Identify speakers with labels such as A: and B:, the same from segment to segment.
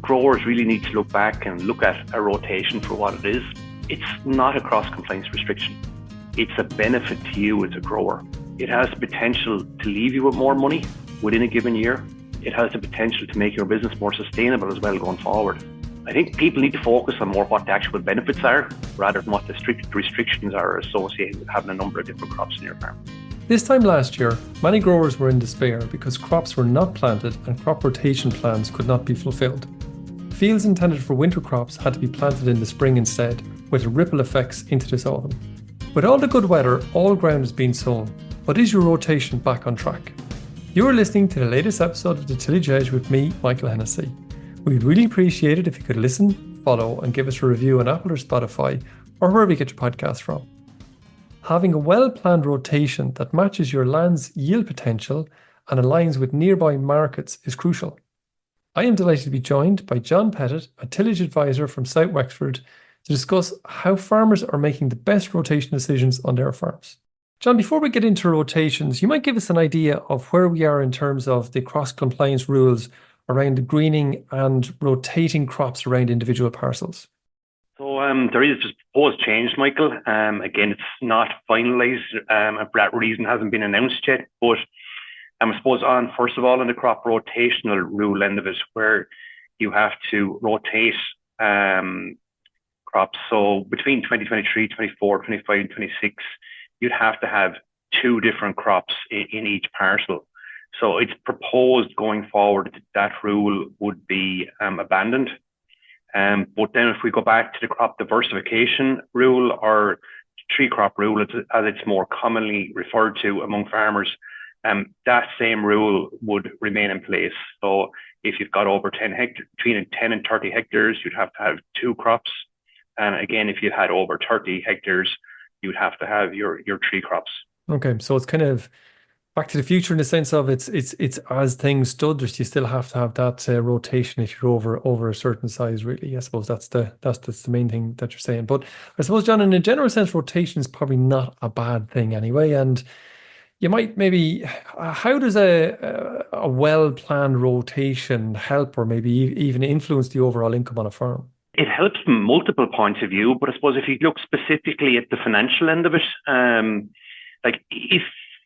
A: growers really need to look back and look at a rotation for what it is. It's not a cross-compliance restriction. It's a benefit to you as a grower. It has the potential to leave you with more money within a given year. It has the potential to make your business more sustainable as well going forward. I think people need to focus on more what the actual benefits are rather than what the strict restrictions are associated with having a number of different crops in your farm.
B: This time last year, many growers were in despair because crops were not planted and crop rotation plans could not be fulfilled. Fields intended for winter crops had to be planted in the spring instead, with ripple effects into this autumn. With all the good weather, all ground has been sown, but is your rotation back on track? You are listening to the latest episode of the Tillage Edge with me, Michael Hennessy. We'd really appreciate it if you could listen, follow, and give us a review on Apple or Spotify, or wherever you get your podcasts from. Having a well-planned rotation that matches your land's yield potential and aligns with nearby markets is crucial. I am delighted to be joined by John Pettit, a tillage advisor from South Wexford, to discuss how farmers are making the best rotation decisions on their farms. John, before we get into rotations, you might give us an idea of where we are in terms of the cross-compliance rules around the greening and rotating crops around individual parcels.
A: So there is just proposed change, Michael. Again, it's not finalised and for that reason hasn't been announced yet. But I suppose first of all, on the crop rotational rule end of it, where you have to rotate crops. So between 2023, 24, 25 and 26, you'd have to have two different crops in each parcel. So it's proposed going forward that rule would be abandoned. But then if we go back to the crop diversification rule or tree crop rule, as it's more commonly referred to among farmers, that same rule would remain in place. So if you've got over 10 hectares, between 10 and 30 hectares, you'd have to have two crops. And again, if you had over 30 hectares, you'd have to have your tree crops.
B: Okay, so it's kind of back to the future in the sense of it's as things stood. You still have to have that rotation if you're over a certain size. Really, I suppose that's the main thing that you're saying. But I suppose, John, in a general sense, rotation is probably not a bad thing anyway. And you might maybe, how does a well-planned rotation help or maybe even influence the overall income on a farm?
A: It helps from multiple points of view, but I suppose if you look specifically at the financial end of it, like if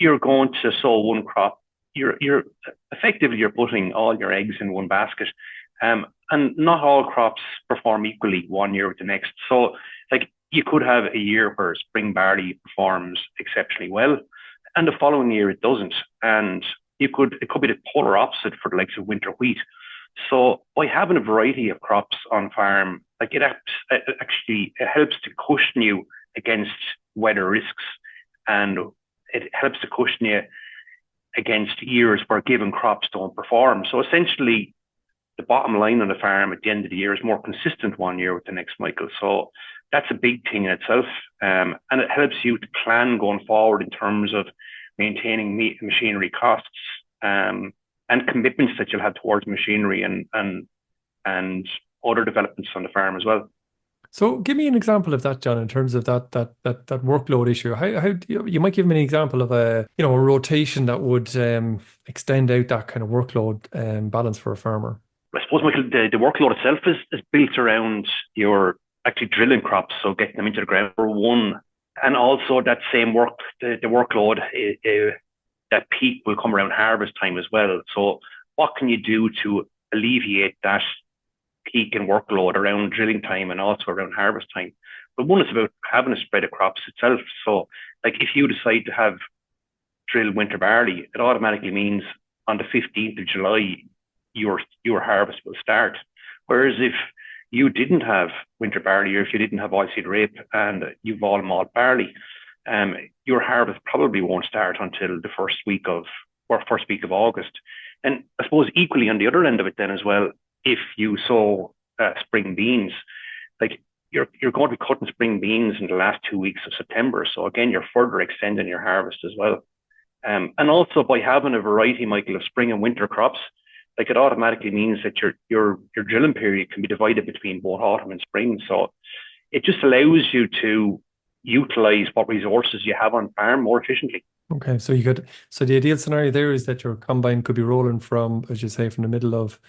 A: you're going to sow one crop, you're effectively putting all your eggs in one basket, and not all crops perform equally one year with the next. So, like you could have a year where spring barley performs exceptionally well, and the following year it doesn't, and it could be the polar opposite for the likes of winter wheat. So by having a variety of crops on farm, like it helps to cushion you against weather risks, and it helps to cushion you against years where given crops don't perform. So essentially, the bottom line on the farm at the end of the year is more consistent one year with the next, Michael. So that's a big thing in itself, and it helps you to plan going forward in terms of maintaining machinery costs. And commitments that you'll have towards machinery and other developments on the farm as well.
B: So give me an example of that, John, in terms of that workload issue. How you might give me an example of a rotation that would extend out that kind of workload balance for a farmer.
A: I suppose, Michael, the workload itself is built around your actually drilling crops, so getting them into the ground for one, and also that same work, the workload. That peak will come around harvest time as well. So what can you do to alleviate that peak in workload around drilling time and also around harvest time? But one is about having a spread of crops itself. So like if you decide to have drill winter barley, it automatically means on the 15th of July, your harvest will start. Whereas if you didn't have winter barley, or if you didn't have oilseed rape and you've all malt barley, your harvest probably won't start until the first week of August. And I suppose equally on the other end of it then as well, if you sow spring beans, like you're going to be cutting spring beans in the last 2 weeks of September. So again, you're further extending your harvest as well. And also by having a variety, Michael, of spring and winter crops, like it automatically means that your drilling period can be divided between both autumn and spring. So it just allows you to utilize what resources you have on farm more efficiently.
B: Okay, so the ideal scenario there is that your combine could be rolling from, as you say, from the middle of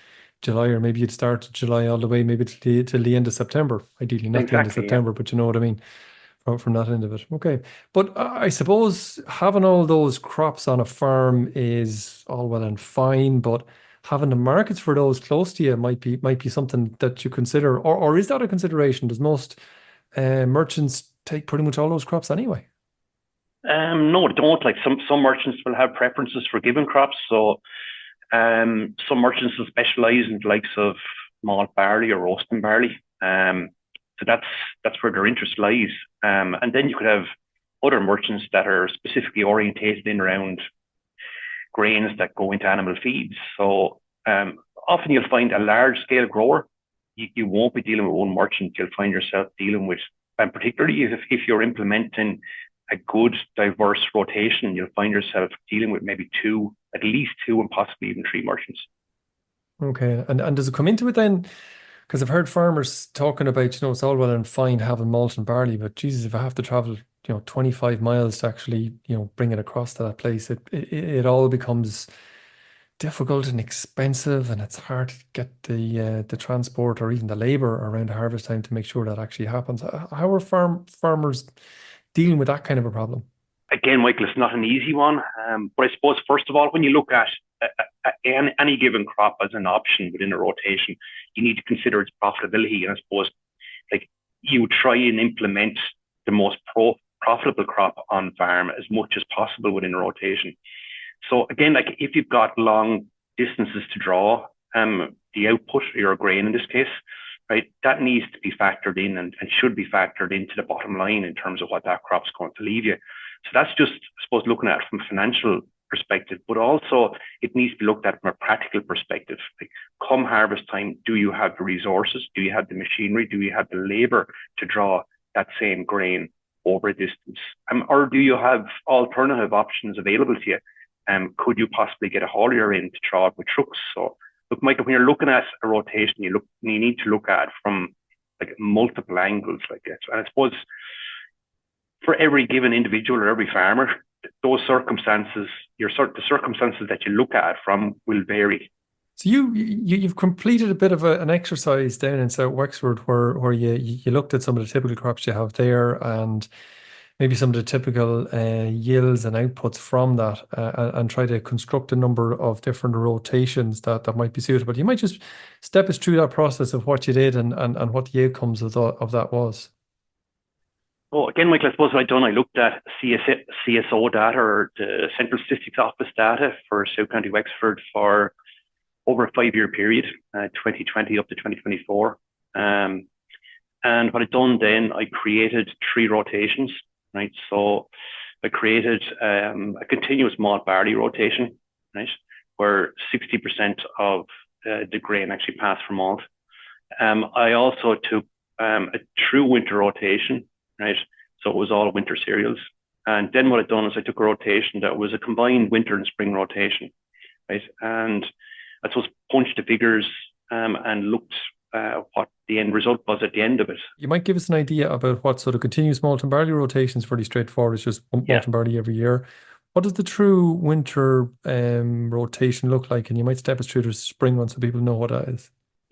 B: July, or maybe you'd start July all the way, maybe till the end of September. Ideally, not the end of
A: Exactly, yeah.
B: September, but you know what I mean, from that end of it. Okay. But I suppose having all those crops on a farm is all well and fine, but having the markets for those close to you might be something that you consider, or is that a consideration? Does most merchants take pretty much all those crops anyway?
A: No, don't. Like some merchants will have preferences for given crops. So some merchants will specialize in the likes of malt barley or roasting barley. So that's where their interest lies. And then you could have other merchants that are specifically orientated in around grains that go into animal feeds. So often you'll find a large scale grower, you won't be dealing with one merchant. You'll find yourself dealing with, and particularly if you're implementing a good diverse rotation, you'll find yourself dealing with maybe two, at least two, and possibly even three merchants.
B: Okay. And does it come into it then? Because I've heard farmers talking about, it's all well and fine having malt and barley, but Jesus, if I have to travel, 25 miles to actually, bring it across to that place, it all becomes difficult and expensive, and it's hard to get the transport or even the labor around harvest time to make sure that actually happens. How are farmers dealing with that kind of a problem?
A: Again, Michael, it's not an easy one. But I suppose, first of all, when you look at any given crop as an option within a rotation, you need to consider its profitability. And I suppose, like, you try and implement the most profitable crop on farm as much as possible within a rotation. So again, like if you've got long distances to draw, the output, your grain in this case, right, that needs to be factored in and should be factored into the bottom line in terms of what that crop's going to leave you. So that's just, I suppose, looking at it from a financial perspective, but also it needs to be looked at from a practical perspective. Like, come harvest time, do you have the resources? Do you have the machinery? Do you have the labor to draw that same grain over a distance? Or do you have alternative options available to you? Could you possibly get a haulier in to draw it with trucks? So look, Michael, when you're looking at a rotation, you need to look at it from like multiple angles like this. And I suppose for every given individual or every farmer, those circumstances, the circumstances that you look at from will vary.
B: So you've completed a bit of an exercise down in South Wexford where you looked at some of the typical crops you have there and maybe some of the typical yields and outputs from that, and try to construct a number of different rotations that might be suitable. You might just step us through that process of what you did and what the outcomes of that was.
A: Well, again, Michael, I suppose what I've done, I looked at CSO data, or the Central Statistics Office data for South County Wexford for over a 5-year period, 2020 up to 2024. And what I've done then, I created 3 rotations, right? So I created a continuous malt barley rotation, right? Where 60% of the grain actually passed for malt. I also took a true winter rotation, right? So it was all winter cereals. And then what I've done is I took a rotation that was a combined winter and spring rotation, right? And I suppose punched the figures and looked what the end result was at the end of it.
B: You might give us an idea about what sort of continuous malt and barley rotation is. Fairly straightforward. It's just malt and barley every year. What does the true winter rotation look like? And you might step us through the spring one so people know what that is.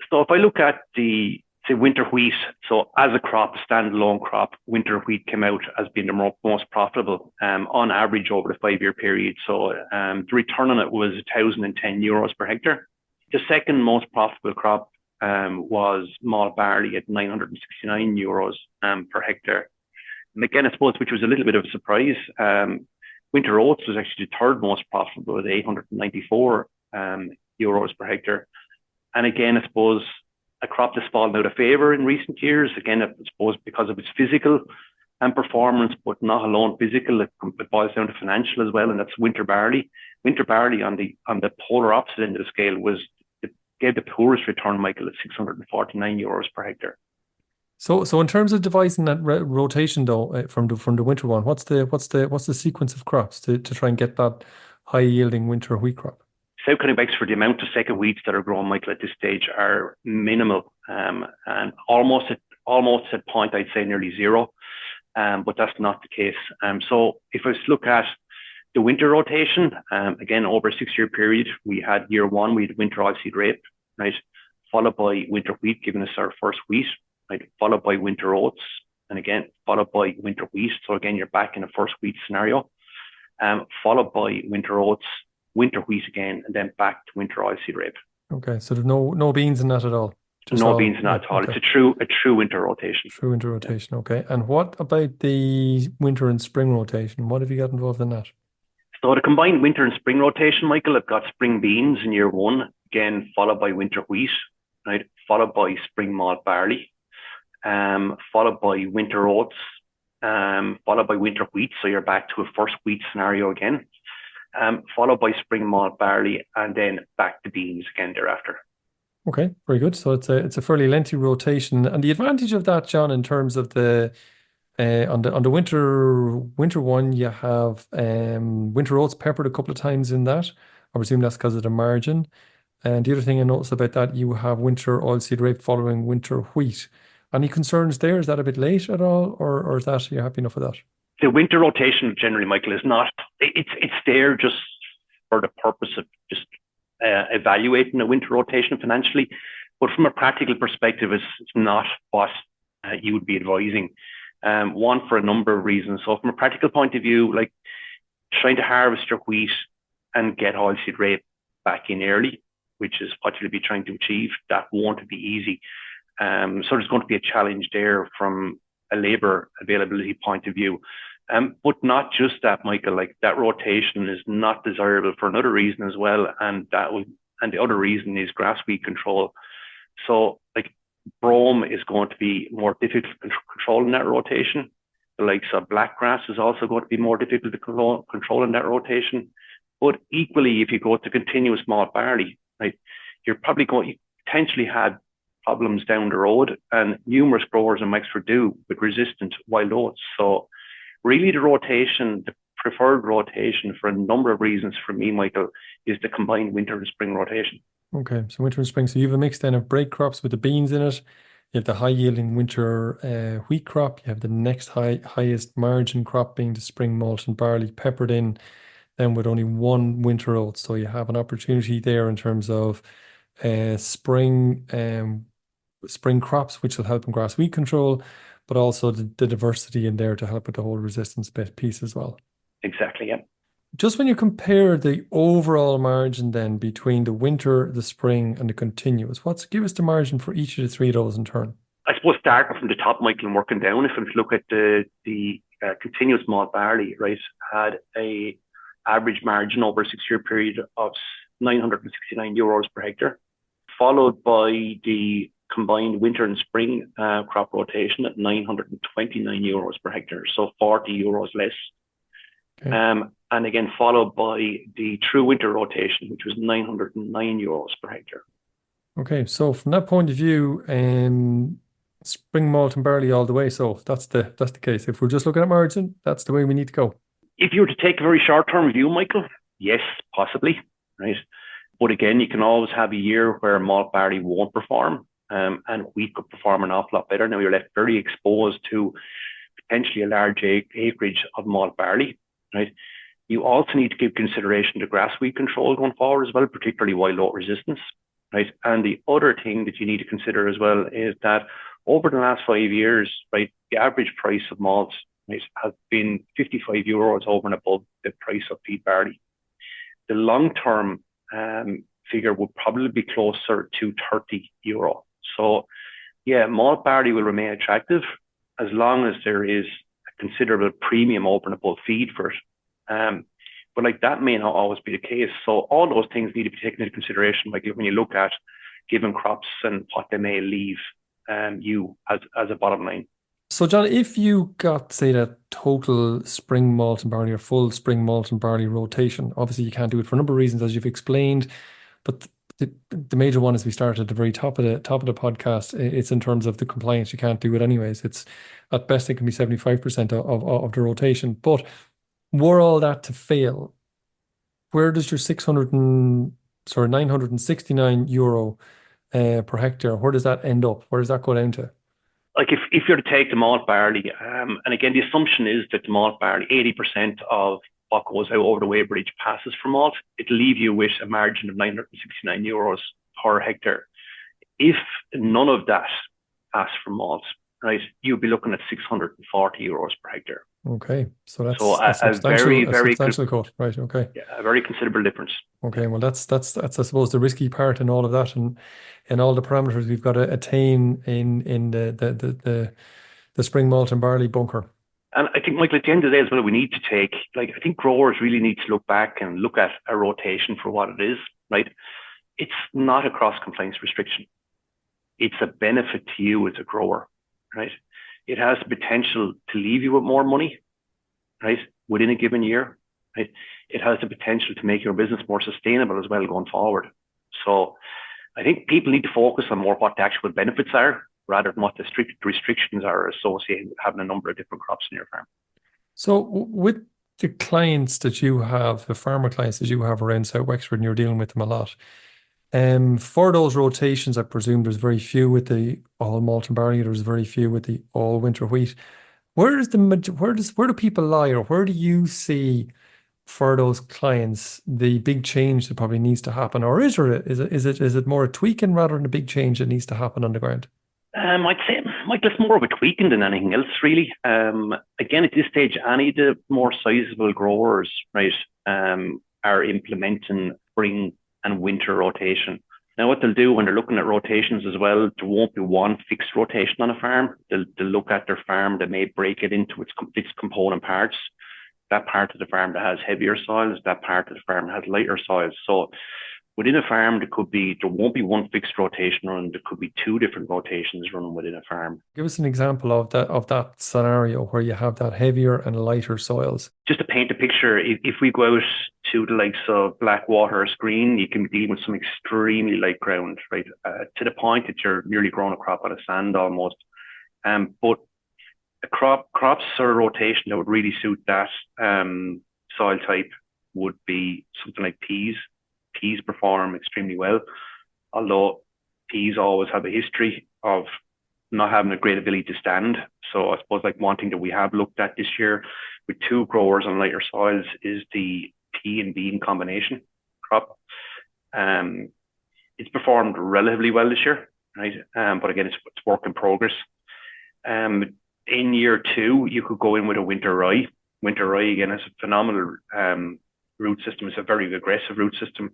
A: So if I look at the winter wheat, so as a crop, a standalone crop, winter wheat came out as being the most profitable on average over the 5-year period. So the return on it was €1,010 per hectare. The second most profitable crop was malt barley at €969 per hectare. And again, I suppose, which was a little bit of a surprise, winter oats was actually the third most profitable at €894 per hectare. And again, I suppose a crop that's fallen out of favour in recent years. Again, I suppose because of its physical and performance, but not alone physical, it boils down to financial as well, and that's winter barley. Winter barley on the polar opposite end of the scale gave the poorest return, Michael, at €649 per hectare.
B: So in terms of devising that rotation though, from the winter one, what's the sequence of crops to try and get that high yielding winter wheat crop?
A: South County Wexford, the amount of second wheats that are grown, Michael, at this stage are minimal, and almost at point, I'd say nearly zero, but that's not the case. So if I was to look at the winter rotation, again, over a 6-year period, we had year one, we had winter oilseed rape, right? followed by winter wheat, giving us our first wheat, right? Followed by winter oats, and again, followed by winter wheat. So again, you're back in a first wheat scenario. Followed by winter oats, winter wheat again, and then back to winter oilseed rape.
B: Okay, so there's no beans in that at all.
A: No beans in that at all. Okay. It's a true winter rotation.
B: True winter rotation, okay. And what about the winter and spring rotation? What have you got involved in that?
A: So the combined winter and spring rotation, Michael, I've got spring beans in year one, again, followed by winter wheat, right? Followed by spring malt barley, followed by winter oats, followed by winter wheat. So you're back to a first wheat scenario again, followed by spring malt barley, and then back to beans again thereafter.
B: Okay, very good. So it's a fairly lengthy rotation, and the advantage of that, John, in terms of the on the winter one, you have winter oats peppered a couple of times in that. I presume that's because of the margin. And the other thing I noticed about that, you have winter oilseed rape following winter wheat. Any concerns there? Is that a bit late at all, or is that you're happy enough with that?
A: The winter rotation generally, Michael, is not. It's there just for the purpose of just evaluating a winter rotation financially, but from a practical perspective, it's not what you would be advising. One, for a number of reasons. So from a practical point of view, like trying to harvest your wheat and get oilseed rape back in early, which is what you'll be trying to achieve, that won't be easy. So there's going to be a challenge there from a labour availability point of view. But not just that, Michael, like that rotation is not desirable for another reason as well. And the other reason is grass weed control. So like brome is going to be more difficult to control in that rotation. The likes of blackgrass is also going to be more difficult to control in that rotation. But equally, if you go to continuous malt barley, right, you're probably going to potentially have problems down the road, and numerous growers in Wexford do with resistant wild oats. So really the rotation, the preferred rotation for a number of reasons for me, Michael, is the combined winter and spring rotation.
B: Okay, so winter and spring. So you have a mix then of break crops with the beans in it. You have the high yielding winter wheat crop. You have the next highest margin crop being the spring malt and barley peppered in, then with only one winter oat. So you have an opportunity there in terms of spring crops, which will help in grass weed control, but also the diversity in there to help with the whole resistance piece as well.
A: Exactly, yeah.
B: Just when you compare the overall margin then between the winter, the spring, and the continuous, give us the margin for each of the three of those in turn?
A: I suppose starting from the top, Michael, and working down, if we look at the continuous malt barley, right, had a average margin over a 6-year period of €969 per hectare, followed by the combined winter and spring crop rotation at €929 per hectare, so €40 less. Okay. And again, followed by the true winter rotation, which was €909 per hectare.
B: Okay, so from that point of view, spring malt and barley all the way. So that's the case. If we're just looking at margin, that's the way we need to go.
A: If you were to take a very short-term view, Michael, yes, possibly, right? But again, you can always have a year where malt barley won't perform, and wheat could perform an awful lot better. Now you're left very exposed to potentially a large acreage of malt barley, right? You also need to give consideration to grass weed control going forward as well, particularly wild oat resistance, right? And the other thing that you need to consider as well is that over the last 5 years, right, the average price of malt, right, has been €55 over and above the price of peat barley. The long-term figure would probably be closer to €30. So yeah, malt barley will remain attractive as long as there is a considerable premium over and above feed for it. But like that may not always be the case. So all those things need to be taken into consideration, like when you look at given crops and what they may leave you as a bottom line.
B: So John, if you got, say, that total spring malt and barley or full spring malt and barley rotation, obviously you can't do it for a number of reasons, as you've explained, but the major one is we started at the very top of the podcast. It's in terms of the compliance. You can't do it anyways. It's at best it can be 75% of the rotation. But were all that to fail, where does your €969 per hectare, where does that end up? Where does that go down to?
A: Like if you're to take the malt barley, and again, the assumption is that the malt barley, 80% of what goes out over the weigh bridge passes for malt, it'll leave you with a margin of €969 per hectare. if none of that passed for malt, right, you'd be looking at €640 per hectare.
B: Okay, so that's
A: So
B: a
A: very,
B: substantial cut, right? Okay.
A: yeah, a very considerable difference.
B: Okay, well, that's I suppose the risky part in all of that, and all the parameters we've got to attain in the spring malt and barley bunker.
A: And I think, Michael, at the end of the day as well, we need to take, like, I think growers really need to look back and look at a rotation for what it is, right? It's not a cross-compliance restriction. It's a benefit to you as a grower, right? It has the potential to leave you with more money, right, within a given year, right? It has the potential to make your business more sustainable as well going forward. So I think people need to focus on more what the actual benefits are rather than what the strict restrictions are associated with having a number of different crops in your farm.
B: So with the clients that you have, the farmer clients that you have around South Wexford, and you're dealing with them a lot, for those rotations, I presume there's very few with the all malt and barley. There's very few with the all winter wheat. Where do people lie, or where do you see for those clients the big change that probably needs to happen, or is it more a tweaking rather than a big change that needs to happen on the ground?
A: I'd say, Michael, it's more of a tweaking than anything else, really. Again, at this stage, any of the more sizable growers, right, are implementing spring and winter rotation. Now, what they'll do when they're looking at rotations as well, there won't be one fixed rotation on a farm. They'll look at their farm. They may break it into its component parts. That part of the farm that has heavier soils, that part of the farm has lighter soils. So within a farm, there won't be one fixed rotation run. There could be two different rotations run within a farm.
B: Give us an example of that scenario where you have that heavier and lighter soils.
A: Just to paint a picture, if we go out to the likes of Blackwater or Screen, you can deal with some extremely light ground, right? To the point that you're nearly growing a crop out of sand almost. But crops or a rotation that would really suit that soil type would be something like peas. Peas perform extremely well, although peas always have a history of not having a great ability to stand. So I suppose like one thing that we have looked at this year with two growers on lighter soils is the pea and bean combination crop. It's performed relatively well this year, right? But again, it's work in progress. In year two, you could go in with a winter rye. Winter rye, again, is a phenomenal root system. It's a very aggressive root system,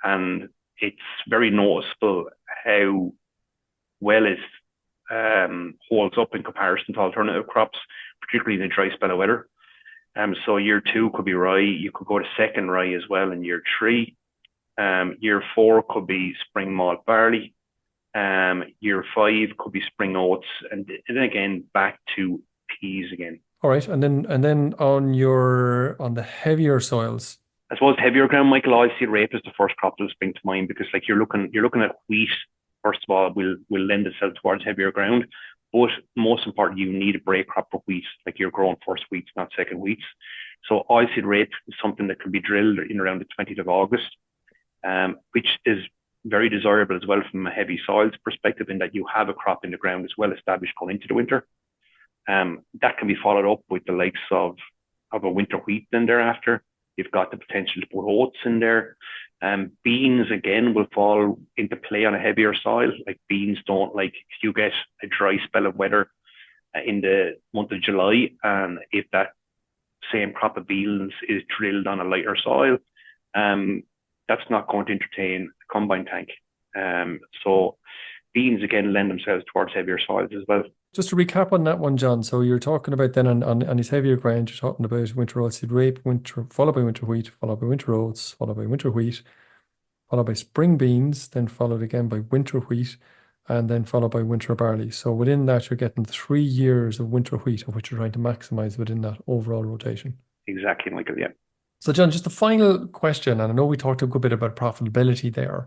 A: and it's very noticeable how well it holds up in comparison to alternative crops, particularly in a dry spell of weather. So year two could be rye. You could go to second rye as well in year three. Year four could be spring malt barley. Year five could be spring oats, and then again back to peas again.
B: All right, and then on the heavier soils.
A: I suppose heavier ground, Michael, oilseed rape is the first crop that will spring to mind, because like you're looking at wheat. First of all, will lend itself towards heavier ground, but most important, you need a break crop for wheat. Like you're growing first wheats, not second wheats. So oilseed rape is something that can be drilled in around the 20th of August, which is very desirable as well from a heavy soils perspective, in that you have a crop in the ground that's well established going into the winter. That can be followed up with the likes of a winter wheat then thereafter. You've got the potential to put oats in there. Beans, again, will fall into play on a heavier soil. Like beans don't like, if you get a dry spell of weather in the month of July, and if that same crop of beans is drilled on a lighter soil, that's not going to entertain a combine tank. So beans, again, lend themselves towards heavier soils as well.
B: Just to recap on that one, John, so you're talking about then on his heavier ground, you're talking about winter oilseed rape, followed by winter wheat, followed by winter oats, followed by winter wheat, followed by spring beans, then followed again by winter wheat, and then followed by winter barley. So within that, you're getting 3 years of winter wheat, of which you're trying to maximize within that overall rotation.
A: Exactly, Michael, yeah.
B: So John, just a final question, and I know we talked a good bit about profitability there.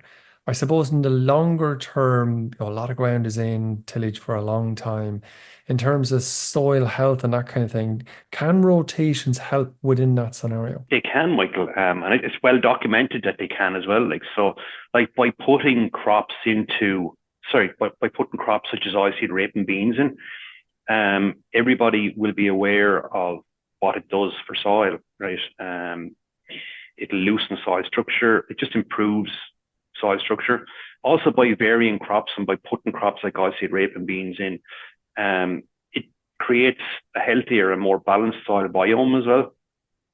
B: I suppose in the longer term, a lot of ground is in tillage for a long time. In terms of soil health and that kind of thing, can rotations help within that scenario?
A: They can, Michael, and it's well documented that they can as well. By putting crops by putting crops such as oilseed rape and beans in, everybody will be aware of what it does for soil, right? It'll loosen soil structure. It just improves soil structure. Also by varying crops and by putting crops like oilseed rape and beans in, it creates a healthier and more balanced soil biome as well.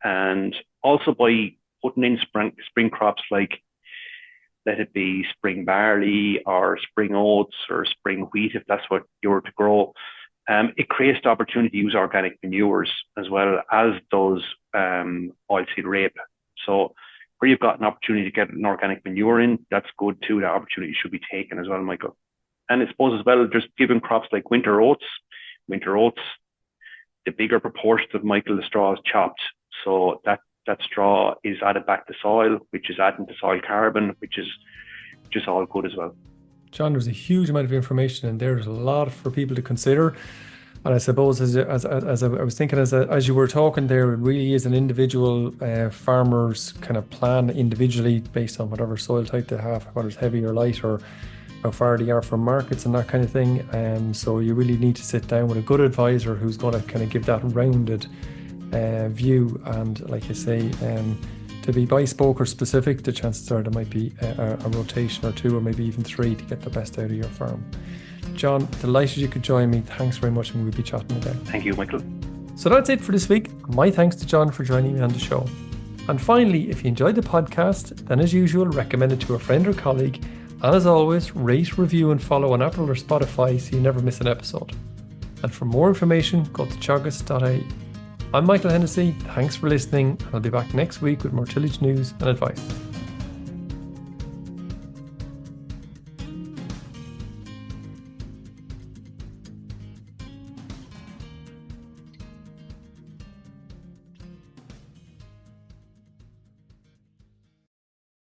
A: And also by putting in spring crops like, let it be spring barley or spring oats or spring wheat, if that's what you were to grow, it creates the opportunity to use organic manures as well as does oilseed rape. So where you've got an opportunity to get an organic manure in, that's good too. That opportunity should be taken as well, Michael. And I suppose as well, just giving crops like winter oats, the bigger proportion of, Michael, the straw is chopped. So that straw is added back to soil, which is adding to soil carbon, which is just all good as well.
B: John, there's a huge amount of information in there. There's a lot for people to consider. And I suppose as I was thinking, as you were talking there, it really is an individual farmer's kind of plan individually based on whatever soil type they have, whether it's heavy or light, or how far they are from markets and that kind of thing. So you really need to sit down with a good advisor who's going to kind of give that rounded view. And like you say, to be bespoke or specific, the chances are there might be a rotation or two or maybe even three to get the best out of your farm. John, delighted you could join me. Thanks very much, and we'll be chatting again.
A: Thank you, Michael.
B: So that's it for this week. My thanks to John for joining me on the show. And finally, if you enjoyed the podcast, then as usual, recommend it to a friend or colleague. And as always, rate, review and follow on Apple or Spotify so you never miss an episode. And for more information, go to teagasc.ie. I'm Michael Hennessy. Thanks for listening. I'll be back next week with more tillage news and advice.